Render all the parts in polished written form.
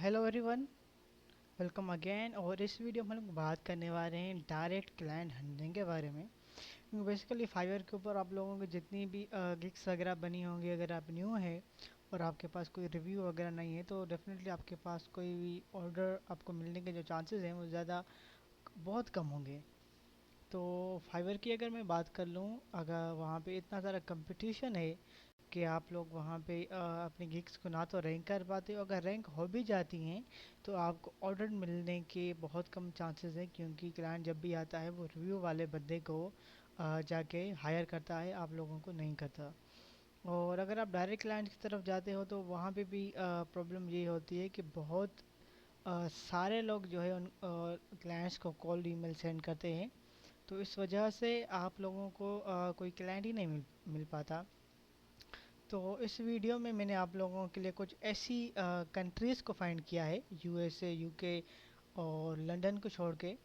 Hello everyone, welcome again. और इस video में हम लोग बात करने वाले हैं डायरेक्ट क्लाइंट हंटिंग के बारे में। बेसिकली फाइवर के ऊपर आप लोगों की जितनी भी गिग्स वगैरह बनी होंगी, अगर आप न्यू है और आपके पास कोई रिव्यू वगैरह नहीं है तो डेफिनेटली आपके पास कोई भी ऑर्डर आपको मिलने के जो चांसेस हैं वो ज़्यादा बहुत कम होंगे। तो फाइवर की अगर मैं बात कर लूँ, अगर वहाँ पे इतना सारा कंपटीशन है कि आप लोग वहाँ पे अपनी गिग्स को ना तो रैंक कर पाते हो, अगर रैंक हो भी जाती हैं तो आपको ऑर्डर मिलने के बहुत कम चांसेस हैं, क्योंकि क्लाइंट जब भी आता है वो रिव्यू वाले बंदे को जाके हायर करता है, आप लोगों को नहीं करता। और अगर आप डायरेक्ट क्लाइंट की तरफ जाते हो तो वहाँ पे भी प्रॉब्लम ये होती है कि बहुत सारे लोग जो है उन क्लाइंट्स को कॉल ईमेल सेंड करते हैं, तो इस वजह से आप लोगों को कोई क्लाइंट ही नहीं मिल पाता। तो इस वीडियो में मैंने आप लोगों के लिए कुछ ऐसी कंट्रीज़ को फाइंड किया है, यूएसए, यूके और लंदन को छोड़ के।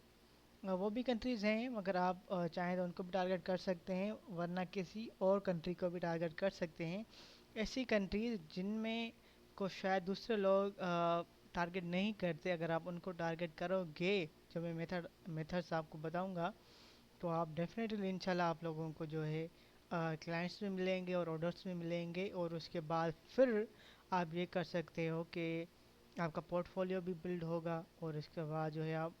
वो भी कंट्रीज़ हैं, मगर आप चाहें तो उनको भी टारगेट कर सकते हैं, वरना किसी और कंट्री को भी टारगेट कर सकते हैं। ऐसी कंट्रीज़ जिनमें को शायद दूसरे लोग टारगेट नहीं करते, अगर आप उनको टारगेट करोगे, जो मैं मेथड्स आपको बताऊंगा, तो आप डेफिनेटली इंशाल्लाह आप लोगों को जो है क्लाइंट्स भी मिलेंगे और ऑर्डर्स भी मिलेंगे, और उसके बाद फिर आप ये कर सकते हो कि आपका पोर्टफोलियो भी बिल्ड होगा, और इसके बाद जो है आप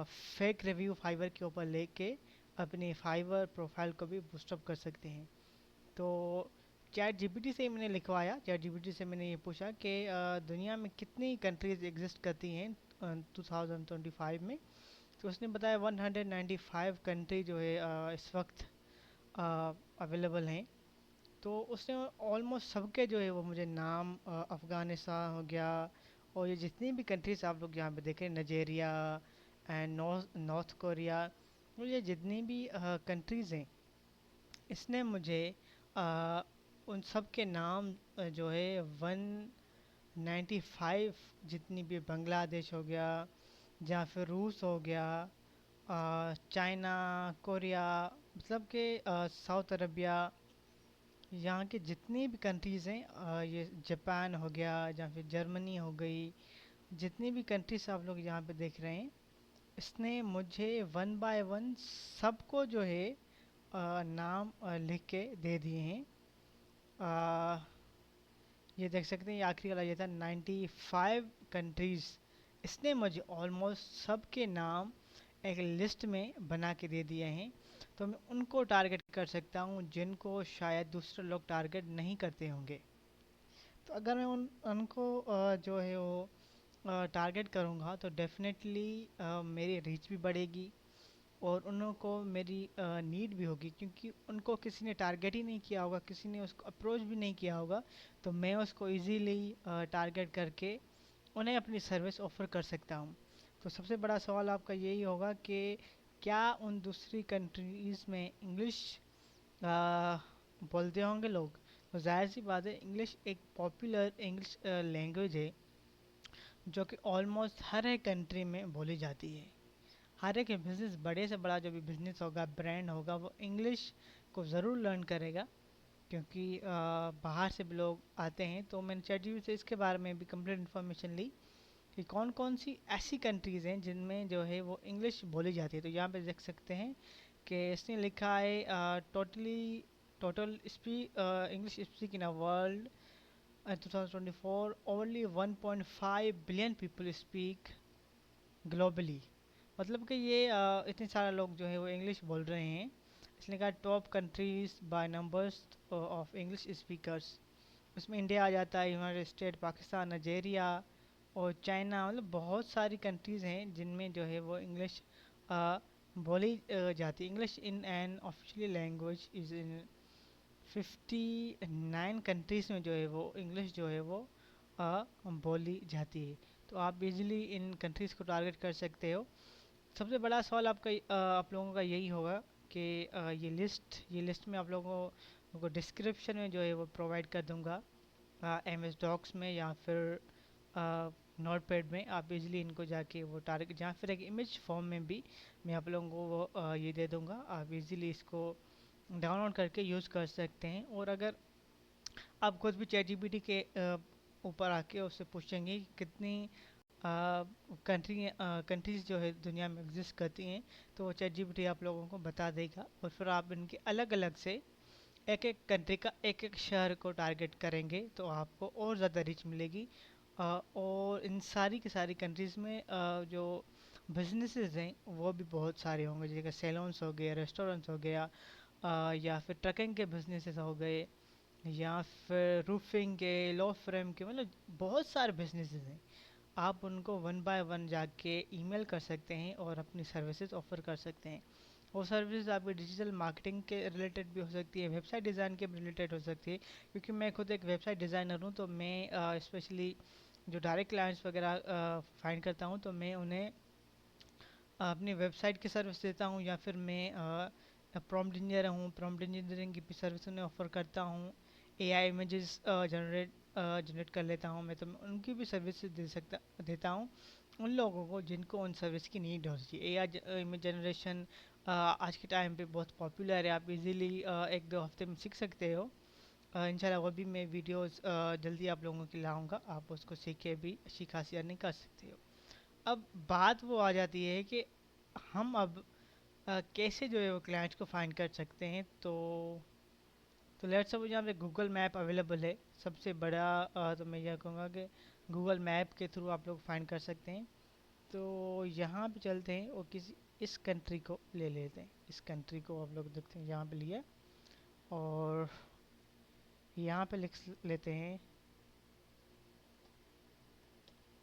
फेक रिव्यू फाइवर के ऊपर लेके अपनी फाइवर प्रोफाइल को भी बूस्टअप कर सकते हैं। तो चैट जीपीटी से मैंने लिखवाया, चैट जीपीटी से मैंने ये पूछा कि दुनिया में कितनी कंट्रीज एग्जिस्ट करती हैं 2025 में। तो उसने बताया 195 कंट्री जो है इस वक्त अवेलेबल हैं। तो उसने ऑलमोस्ट सबके जो है वो मुझे नाम, अफ़गानिस्तान हो गया और ये जितनी भी कंट्रीज आप लोग यहाँ पे देखें, नाइजेरिया एंड नॉर्थ कोरिया, तो ये जितनी भी कंट्रीज़ हैं, इसने मुझे अ, उन सब के नाम जो है 195, जितनी भी, बांग्लादेश हो गया या फिर रूस हो गया, चाइना, कोरिया, मतलब कि साउथ अरबिया, यहाँ के जितनी भी कंट्रीज़ हैं, ये जापान हो गया या फिर जर्मनी हो गई, जितनी भी कंट्रीज आप लोग यहाँ पे देख रहे हैं, इसने मुझे वन बाय वन सबको जो है नाम लिख के दे दिए हैं। अ, ये देख सकते हैं, ये आखिरी वाला ये था 95 कंट्रीज़। इसने मुझे ऑलमोस्ट सबके नाम एक लिस्ट में बना के दे दिए हैं, तो मैं उनको टारगेट कर सकता हूँ जिनको शायद दूसरे लोग टारगेट नहीं करते होंगे। तो अगर मैं उनको जो है वो टारगेट करूँगा तो डेफिनेटली मेरी रीच भी बढ़ेगी, और उनको मेरी नीड भी होगी, क्योंकि उनको किसी ने टारगेट ही नहीं किया होगा, किसी ने उसको अप्रोच भी नहीं किया होगा, तो मैं उसको इजीली टारगेट करके उन्हें अपनी सर्विस ऑफर कर सकता हूँ। तो सबसे बड़ा सवाल आपका यही होगा कि क्या उन दूसरी कंट्रीज़ में इंग्लिश बोलते होंगे लोग। तो जाहिर सी बात है, इंग्लिश एक पॉपुलर इंग्लिश लैंग्वेज है जो कि ऑलमोस्ट हर एक कंट्री में बोली जाती है। हर एक बिज़नेस, बड़े से बड़ा जो भी बिज़नेस होगा, ब्रांड होगा, वो इंग्लिश को ज़रूर लर्न करेगा, क्योंकि बाहर से भी लोग आते हैं। तो मैंने चैटजीपीटी से इसके बारे में भी कंप्लीट इन्फॉर्मेशन ली कि कौन कौन सी ऐसी कंट्रीज़ हैं जिनमें जो है वो इंग्लिश बोली जाती है। तो यहाँ पे देख सकते हैं कि इसने लिखा है total English speak in a world 2024 only 1.5 billion people speak globally. मतलब कि ये इतने सारे लोग जो है वो इंग्लिश बोल रहे हैं। इसने कहा top countries by numbers of English speakers, उसमें इंडिया आ जाता है, यूनाइटेड स्टेट, पाकिस्तान, नाइजेरिया और चाइना, मतलब बहुत सारी कंट्रीज़ हैं जिनमें जो है वो इंग्लिश बोली जाती है। English in an official language is in 59 countries में जो है वो इंग्लिश जो है वो बोली जाती है। तो आप इजीली इन कंट्रीज़ को टारगेट कर सकते हो। सबसे बड़ा सवाल आपका आप लोगों का यही होगा कि ये लिस्ट में आप लोगों को डिस्क्रिप्शन में जो है वो प्रोवाइड कर दूंगा, एम एस डॉक्स में या फिर नोट पैड में। आप इजीली इनको जाके वो टारगेट, या फिर एक इमेज फॉर्म में भी मैं आप लोगों को वो ये दे दूंगा, आप इजीली इसको डाउनलोड करके यूज़ कर सकते हैं। और अगर आप खुद भी चैट जीपीटी के ऊपर आके उससे पूछेंगे कि कितनी कंट्रीज जो है दुनिया में एग्जिस्ट करती हैं, तो वो चैट जीपीटी आप लोगों को बता देगा। और फिर आप इनके अलग अलग से एक एक कंट्री का एक एक शहर को टारगेट करेंगे तो आपको और ज़्यादा रीच मिलेगी। और इन सारी की सारी कंट्रीज़ में जो बिजनेसेस हैं वो भी बहुत सारे होंगे, जैसे सैलून्स हो गए, रेस्टोरेंट्स हो गया, या फिर ट्रकिंग के बिजनेसेस हो गए, या फिर रूफिंग के, लॉ फ्रेम के, मतलब बहुत सारे बिजनेसेस हैं। आप उनको वन बाय वन जाके ईमेल कर सकते हैं और अपनी सर्विसेज ऑफर कर सकते हैं। वो सर्विस आपकी डिजिटल मार्केटिंग के रिलेटेड भी हो सकती है, वेबसाइट डिज़ाइन के रिलेटेड हो सकती है, क्योंकि मैं खुद एक वेबसाइट डिज़ाइनर हूँ। तो मैं स्पेशली जो डायरेक्ट क्लाइंट्स वगैरह फाइंड करता हूँ, तो मैं उन्हें अपनी वेबसाइट की सर्विस देता हूँ, या फिर मैं प्रॉम्प्ट इंजीनियर हूँ, प्रॉम्प्ट इंजीनियरिंग की भी सर्विस उन्हें ऑफर करता हूँ। एआई इमेजेस जनरेट कर लेता हूँ मैं, तो मैं उनकी भी सर्विस देता हूँ उन लोगों को जिनको उन सर्विस की नीड होती है। एआई इमेज जनरेशन आज के टाइम पे बहुत पॉपुलर है, आप इजीली एक दो हफ्ते में सीख सकते हो। इंशाल्लाह वो भी मैं वीडियोस जल्दी आप लोगों के लाऊंगा, आप उसको सीख के भी अच्छी खासी अर्निंग कर सकते हो। अब बात वो आ जाती है कि हम अब कैसे जो है वो क्लाइंट्स को फाइंड कर सकते हैं। तो लेट्स सपोज यहाँ पे गूगल मैप अवेलेबल है सबसे बड़ा। तो मैं यह कहूँगा कि गूगल मैप के थ्रू आप लोग फाइंड कर सकते हैं। तो यहाँ पे चलते हैं और किसी इस कंट्री को ले लेते हैं। इस कंट्री को आप लोग देखते हैं यहाँ पे लिया, और यहाँ पे लिख लेते हैं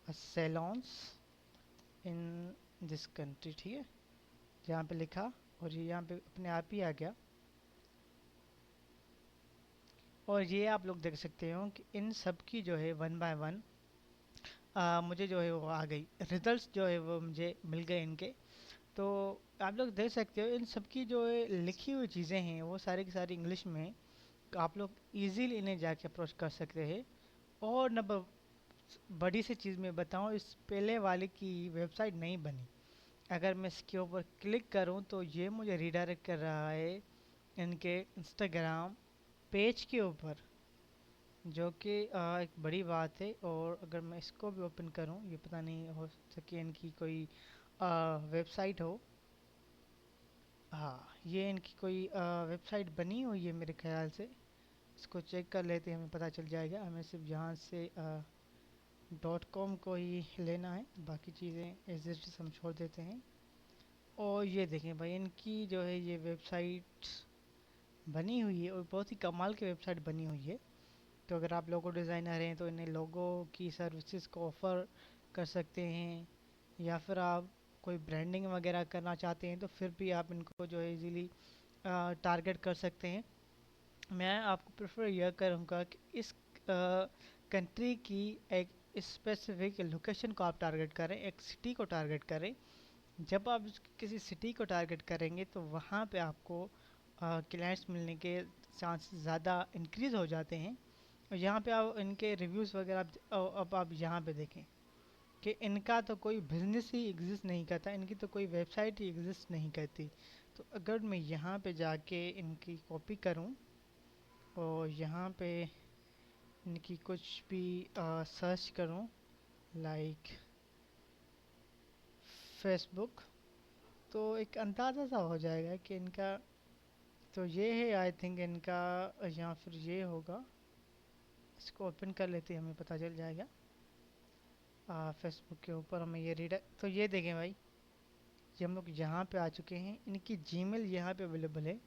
सैलॉन्स इन दिस कंट्री, ठीक है। यहाँ पे लिखा और ये यहाँ पे अपने आप ही आ गया। और ये आप लोग देख सकते हो कि इन सब की जो है वन बाय वन मुझे जो है वो आ गई, रिजल्ट्स जो है वो मुझे मिल गए इनके। तो आप लोग देख सकते हो इन सब की जो है लिखी हुई चीज़ें हैं वो सारी की सारी इंग्लिश में हैं। तो आप लोग इजीली इन्हें जाके अप्रोच कर सकते हैं। और नंबर बड़ी सी चीज़ मैं बताऊं, इस पहले वाले की वेबसाइट नहीं बनी। अगर मैं इसके ऊपर क्लिक करूं तो ये मुझे रिडायरेक्ट कर रहा है इनके इंस्टाग्राम पेज के ऊपर, जो कि एक बड़ी बात है। और अगर मैं इसको भी ओपन करूं, ये पता नहीं हो सके इनकी कोई वेबसाइट हो। हाँ, ये इनकी कोई वेबसाइट बनी हुई है मेरे ख्याल से। इसको चेक कर लेते हैं, हमें पता चल जाएगा। हमें सिर्फ यहाँ से डॉट कॉम को ही लेना है, बाकी चीज़ें एज इट इज़ हम छोड़ देते हैं। और ये देखें भाई, इनकी जो है ये वेबसाइट बनी हुई है और बहुत ही कमाल की वेबसाइट बनी हुई है। तो अगर आप लोगो डिज़ाइनर हैं तो इन्हें लोगो की सर्विसेज को ऑफ़र कर सकते हैं, या फिर आप कोई ब्रांडिंग वगैरह करना चाहते हैं तो फिर भी आप इनको जो है इजीली टारगेट कर सकते हैं। मैं आपको प्रेफर यह करूँगा कि इस कंट्री की एक स्पेसिफिक लोकेशन को आप टारगेट करें, एक सिटी को टारगेट करें। जब आप किसी सिटी को टारगेट करेंगे तो वहाँ पे आपको क्लाइंट्स मिलने के चांस ज़्यादा इंक्रीज़ हो जाते हैं। और यहाँ पे आप इनके रिव्यूज़ वगैरह अब आप यहाँ पे देखें कि इनका तो कोई बिजनेस ही एग्जिस्ट नहीं करता, इनकी तो कोई वेबसाइट ही एग्जिस्ट नहीं करती। तो अगर मैं यहाँ पे जाके इनकी कॉपी करूँ और यहाँ पे इनकी कुछ भी सर्च करूँ, लाइक फेसबुक, तो एक अंदाज़ा सा हो जाएगा कि इनका तो ये है। आई थिंक इनका या फिर ये होगा। इसको ओपन कर लेते हैं, हमें पता चल जाएगा। फेसबुक के ऊपर हमें ये रीडर, तो ये देखें भाई, ये हम लोग यहाँ पे आ चुके हैं। इनकी जीमेल यहाँ पे अवेलेबल है,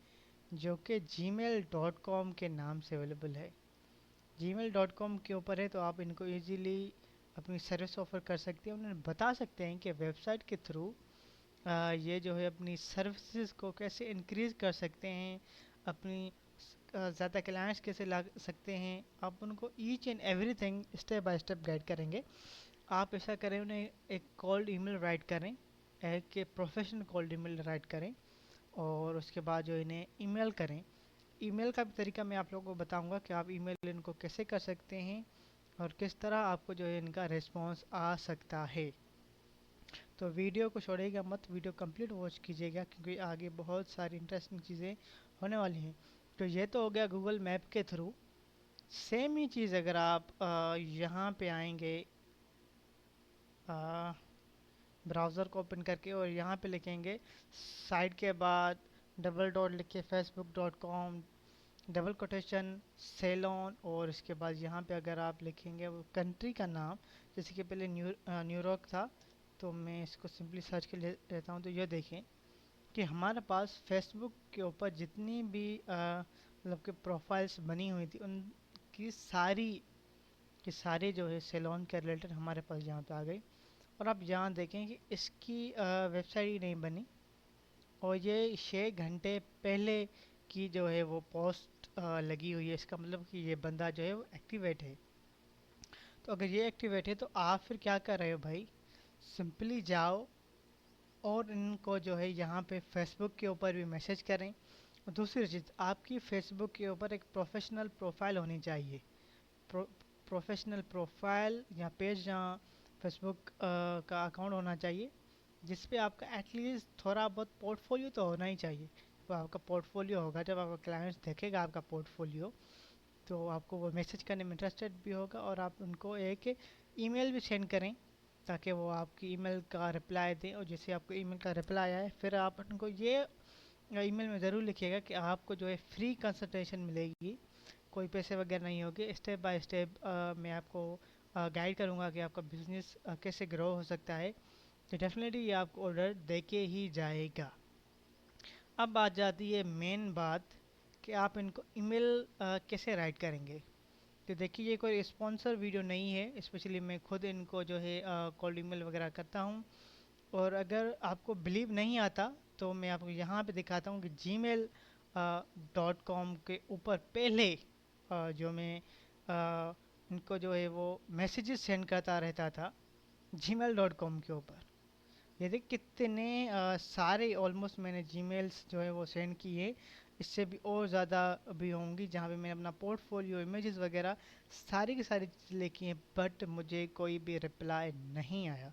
जो कि gmail.com के नाम से अवेलेबल है। gmail.com के ऊपर है, तो आप इनको इजीली अपनी सर्विस ऑफर कर सकते हैं। उन्हें बता सकते हैं कि वेबसाइट के थ्रू ये जो है अपनी सर्विसेज को कैसे इंक्रीज़ कर सकते हैं, अपनी ज़्यादा क्लाइंट्स कैसे ला सकते हैं। आप उनको each and everything step by step guide करेंगे। आप ऐसा करें, उन्हें एक कोल्ड ईमेल राइट करें, एक प्रोफेशनल कोल्ड ईमेल राइट करें, और उसके बाद जो इन्हें ईमेल करें। ईमेल का भी तरीका मैं आप लोगों को बताऊंगा कि आप ईमेल इनको कैसे कर सकते हैं और किस तरह आपको जो है इनका रिस्पांस आ सकता है। तो वीडियो को छोड़िएगा मत, वीडियो कंप्लीट वॉच कीजिएगा, क्योंकि आगे बहुत सारी इंटरेस्टिंग चीज़ें होने वाली हैं। तो ये तो हो गया गूगल मैप के थ्रू सेम ही चीज़ अगर आप यहाँ पे आएंगे, ब्राउज़र को ओपन करके और यहाँ पे लिखेंगे साइट के बाद डबल डॉट लिख के facebook.com डबल कोटेशन सेलोन, और इसके बाद यहाँ पे अगर आप लिखेंगे वो कंट्री का नाम, जैसे कि पहले न्यूयॉर्क था, तो मैं इसको सिंपली सर्च कर लेता हूँ। तो ये देखें कि हमारे पास फेसबुक के ऊपर जितनी भी मतलब कि प्रोफाइल्स बनी हुई थी उनकी सारी की सारी जो है सेलोन के रिलेटेड हमारे पास यहाँ पे आ गई। और आप यहाँ देखें कि इसकी वेबसाइट ही नहीं बनी, और ये 6 घंटे पहले की जो है वो पोस्ट लगी हुई है। इसका मतलब कि ये बंदा जो है वो एक्टिवेट है। तो अगर ये एक्टिवेट है तो आप फिर क्या कर रहे हो भाई, सिंपली जाओ और इनको जो है यहाँ पे फेसबुक के ऊपर भी मैसेज करें। और दूसरी चीज़, आपकी फेसबुक के ऊपर एक प्रोफेशनल प्रोफाइल होनी चाहिए। प्रो, प्रोफेशनल प्रोफाइल या पेज जहाँ फेसबुक का अकाउंट होना चाहिए, जिस पे आपका एटलीस्ट थोड़ा बहुत पोर्टफोलियो तो होना ही चाहिए। तो आपका पोर्टफोलियो होगा, जब आपका क्लाइंट्स देखेगा आपका पोर्टफोलियो, तो आपको वो मैसेज करने में इंटरेस्टेड भी होगा, और आप उनको एक ईमेल भी सेंड करें ताकि वो आपकी ईमेल का रिप्लाई दें। और जैसे आपको ईमेल का रिप्लाई आए, फिर आप उनको ये ईमेल में ज़रूर लिखिएगा कि आपको जो है फ्री कंसल्टेशन मिलेगी, कोई पैसे वगैरह नहीं होगे। स्टेप बाय स्टेप मैं आपको गाइड करूँगा कि आपका बिजनेस कैसे ग्रो हो सकता है। तो डेफिनेटली ये आपको ऑर्डर दे के ही जाएगा। अब आ जाती है मेन बात कि आप इनको ईमेल कैसे राइट करेंगे। तो देखिए, ये कोई स्पॉन्सर वीडियो नहीं है, स्पेशली मैं खुद इनको जो है कॉल्ड ईमेल वगैरह करता हूँ। और अगर आपको बिलीव नहीं आता तो मैं आपको यहाँ पे दिखाता हूँ कि जीमेल डॉट कॉम के ऊपर पहले जो मैं इनको जो है वो मैसेजेस सेंड करता रहता था जीमेल डॉट कॉम के ऊपर। ये देख कितने सारे ऑलमोस्ट मैंने जीमेल्स जो है वो सेंड किए, इससे भी और ज़्यादा भी होंगी, जहाँ पे मैंने अपना पोर्टफोलियो इमेजेस वगैरह सारी की सारी चीज़ लिखी हैं, बट मुझे कोई भी रिप्लाई नहीं आया।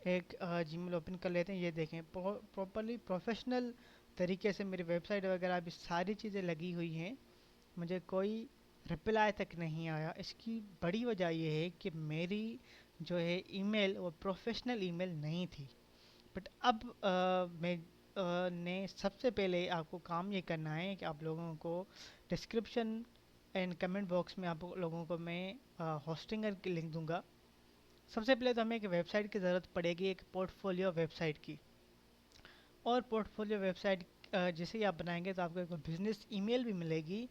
एक जीमेल ओपन कर लेते हैं, ये देखें प्रॉपरली प्रोफेशनल तरीके से मेरी वेबसाइट वगैरह भी सारी चीज़ें लगी हुई हैं, मुझे कोई रिप्लाई तक नहीं आया। इसकी बड़ी वजह यह है कि मेरी जो है ईमेल वो प्रोफेशनल ईमेल नहीं थी। बट अब मैं ने सबसे पहले आपको काम ये करना है कि आप लोगों को डिस्क्रिप्शन एंड कमेंट बॉक्स में आप लोगों को मैं होस्टिंगर की लिंक दूंगा। सबसे पहले तो हमें एक वेबसाइट की ज़रूरत पड़ेगी, एक पोर्टफोलियो वेबसाइट की। और पोर्टफोलियो वेबसाइट जैसे ही आप बनाएंगे तो आपको एक बिजनेस ईमेल भी मिलेगी,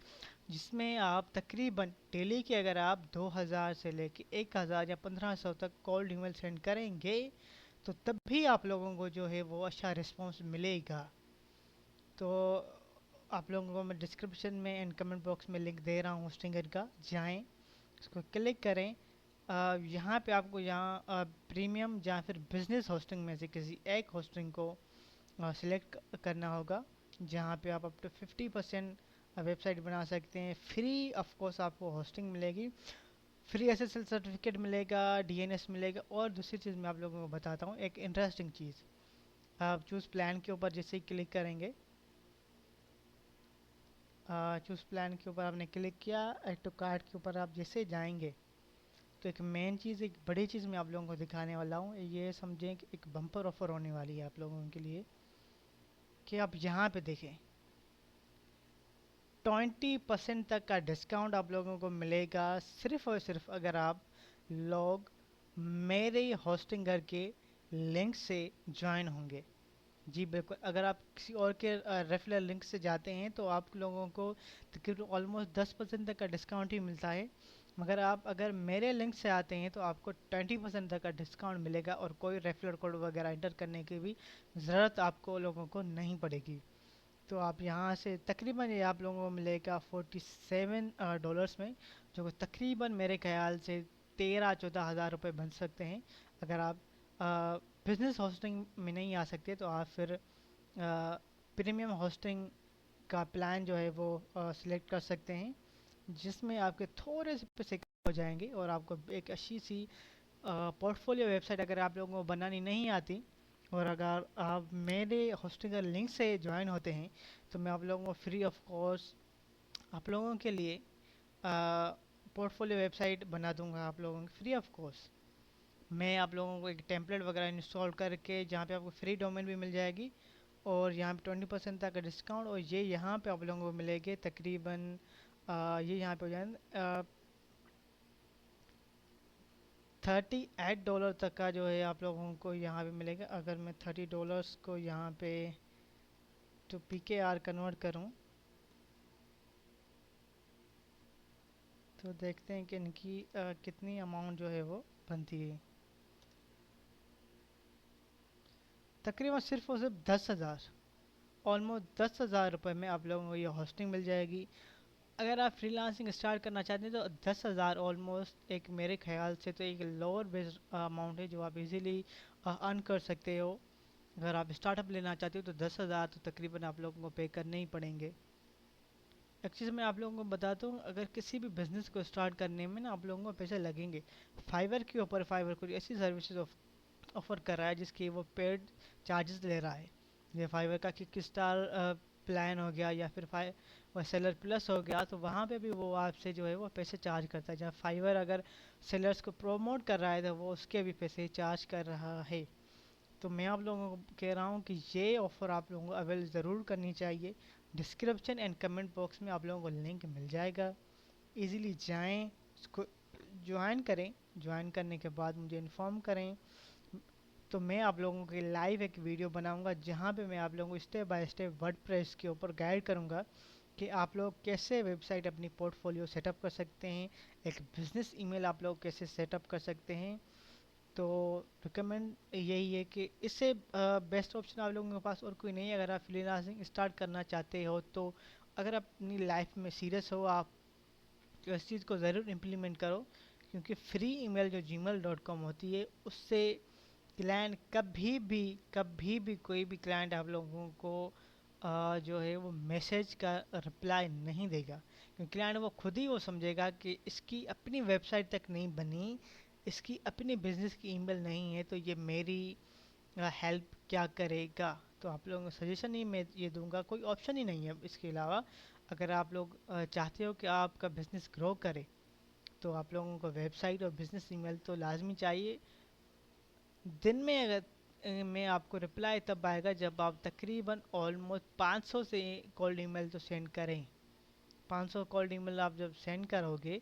जिसमें आप तकरीबन डेली के अगर आप 2000 से लेके 1000 या 1500 तक कोल्ड ईमेल सेंड करेंगे, तो तब भी आप लोगों को जो है वो अच्छा रिस्पांस मिलेगा। तो आप लोगों को मैं डिस्क्रिप्शन में एंड कमेंट बॉक्स में लिंक दे रहा हूँ होस्टिंगर का, जाएं उसको क्लिक करें। यहाँ पे आपको यहाँ प्रीमियम या फिर बिजनेस होस्टिंग में से किसी एक होस्टिंग को सिलेक्ट करना होगा, जहाँ पे आप अप टू 50% वेबसाइट बना सकते हैं। फ्री ऑफ कोर्स आपको होस्टिंग मिलेगी, फ्री एसएसएल सर्टिफिकेट मिलेगा, डीएनएस मिलेगा। और दूसरी चीज़ मैं आप लोगों को बताता हूँ, एक इंटरेस्टिंग चीज़। आप चूज़ प्लान के ऊपर जैसे ही क्लिक करेंगे, चूज़ प्लान के ऊपर आपने क्लिक किया, ऐड टू कार्ट के ऊपर आप जैसे जाएंगे, तो एक मेन चीज़, एक बड़ी चीज़ मैं आप लोगों को दिखाने वाला हूँ। ये समझें कि एक बम्पर ऑफर होने वाली है आप लोगों के लिए, कि आप यहाँ पे देखें 20% तक का डिस्काउंट आप लोगों को मिलेगा, सिर्फ और सिर्फ अगर आप लोग मेरे होस्टिंगर के लिंक से ज्वाइन होंगे। जी बिल्कुल, अगर आप किसी और के रेफरल लिंक से जाते हैं तो आप लोगों को तकरीबन ऑलमोस्ट 10% तक का डिस्काउंट ही मिलता है, मगर आप अगर मेरे लिंक से आते हैं तो आपको 20% तक का डिस्काउंट मिलेगा, और कोई रेफरल कोड वगैरह एंटर करने की भी ज़रूरत आपको लोगों को नहीं पड़ेगी। तो आप यहाँ से तकरीबन ये आप लोगों को मिलेगा $47 में, जो कि तकरीबन मेरे ख्याल से 13-14 हज़ार रुपये बन सकते हैं। अगर आप बिजनेस होस्टिंग में नहीं आ सकते तो आप फिर प्रीमियम होस्टिंग का प्लान जो है वो सिलेक्ट कर सकते हैं, जिसमें आपके थोड़े से पैसे कम हो जाएंगे, और आपको एक अच्छी सी पोर्टफोलियो वेबसाइट अगर आप लोगों को बनानी नहीं आती, और अगर आप मेरे होस्टिंग लिंक से ज्वाइन होते हैं, तो मैं आप लोगों को फ्री ऑफ कॉस्ट आप लोगों के लिए पोर्टफोलियो वेबसाइट बना दूंगा आप लोगों की फ्री ऑफ कॉस्ट। मैं आप लोगों को एक टेम्पलेट वगैरह इंस्टॉल करके जहाँ पे आपको फ्री डोमेन भी मिल जाएगी और यहाँ पे 20% तक का डिस्काउंट, और ये यहाँ पे आप लोगों को मिलेंगे तकरीबन ये यहाँ पे हो जाए $38 तक का जो है आप लोगों को यहाँ पे मिलेगा। अगर मैं $30 को यहाँ पे तो PKR कन्वर्ट करूँ तो देखते हैं कि इनकी कितनी अमाउंट जो है वो बनती है। तकरीबन सिर्फ और सिर्फ 10,000, ऑलमोस्ट 10,000 रुपये में आप लोगों को ये होस्टिंग मिल जाएगी। अगर आप फ्रीलांसिंग स्टार्ट करना चाहते हैं तो 10,000 ऑलमोस्ट एक मेरे ख्याल से तो एक लोअर बेस अमाउंट है जो आप इजीली अर्न कर सकते हो। अगर आप स्टार्टअप लेना चाहते हो तो 10,000 तो तकरीबन आप लोगों को पे करने ही पड़ेंगे। एक चीज़ मैं आप लोगों को बताता हूँ, अगर किसी भी बिज़नेस को स्टार्ट करने में ना आप लोगों को पैसे लगेंगे। फाइवर के ऊपर फाइवर कोई ऐसी सर्विसेज ऑफर कर रहा है जिसकी वो पेड चार्जेस ले रहा है। ये फाइवर का किक स्टार प्लान हो गया या फिर वो सेलर प्लस हो गया, तो वहाँ पे भी वो आपसे जो है वो पैसे चार्ज करता है। जहाँ फाइवर अगर सेलर्स को प्रोमोट कर रहा है तो वो उसके भी पैसे चार्ज कर रहा है। तो मैं आप लोगों को कह रहा हूँ कि ये ऑफ़र आप लोगों को अवेल ज़रूर करनी चाहिए। डिस्क्रिप्शन एंड कमेंट बॉक्स में आप लोगों को लिंक मिल जाएगा, इजीली जाएं, उसको ज्वाइन करें। ज्वाइन करने के बाद मुझे इन्फॉर्म करें, तो मैं आप लोगों के लाइव एक वीडियो बनाऊंगा जहां पे मैं आप लोगों को स्टेप बाय स्टेप वर्डप्रेस के ऊपर गाइड करूंगा कि आप लोग कैसे वेबसाइट अपनी पोर्टफोलियो सेटअप कर सकते हैं, एक बिजनेस ईमेल आप लोग कैसे सेटअप कर सकते हैं। तो रिकमेंड यही है कि इससे बेस्ट ऑप्शन आप लोगों के पास और कोई नहीं है अगर आप फ्रीलांसिंग स्टार्ट करना चाहते हो। तो अगर आप अपनी लाइफ में सीरियस हो आप तो इस चीज़ को ज़रूर इम्प्लीमेंट करो, क्योंकि फ्री ईमेल जो gmail.com होती है उससे क्लाइंट कभी भी कोई भी क्लाइंट आप लोगों को जो है वो मैसेज का रिप्लाई नहीं देगा, क्योंकि क्लाइंट वो खुद ही वो समझेगा कि इसकी अपनी वेबसाइट तक नहीं बनी, इसकी अपनी बिजनेस की ईमेल नहीं है, तो ये मेरी हेल्प क्या करेगा। तो आप लोगों को सजेशन ही मैं ये दूंगा, कोई ऑप्शन ही नहीं है इसके अलावा। अगर आप लोग चाहते हो कि आपका बिजनेस ग्रो करे तो आप लोगों को वेबसाइट और बिजनेस ईमेल तो लाजमी चाहिए। दिन में अगर में आपको रिप्लाई तब आएगा जब आप तकरीबन ऑलमोस्ट 500 से कोल्ड ईमेल तो सेंड करें। 500 कोल्ड ईमेल आप जब सेंड करोगे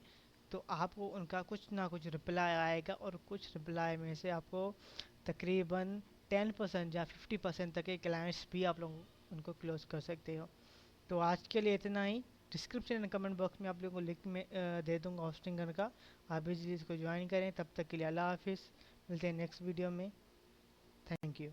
तो आपको उनका कुछ ना कुछ रिप्लाई आएगा, और कुछ रिप्लाई में से आपको तकरीबन 10% या 50% तक के क्लाइंट्स भी आप लोग उनको क्लोज कर सकते हो। तो आज के लिए इतना ही। डिस्क्रिप्शन एंड कमेंट बॉक्स में आप लोगों को लिंक में दे दूंगा होस्टिंगर का, आप इस चीज़ को ज्वाइन करें। तब तक के लिए अल्लाह हाफिज़, मिलते हैं नेक्स्ट वीडियो में। Thank you.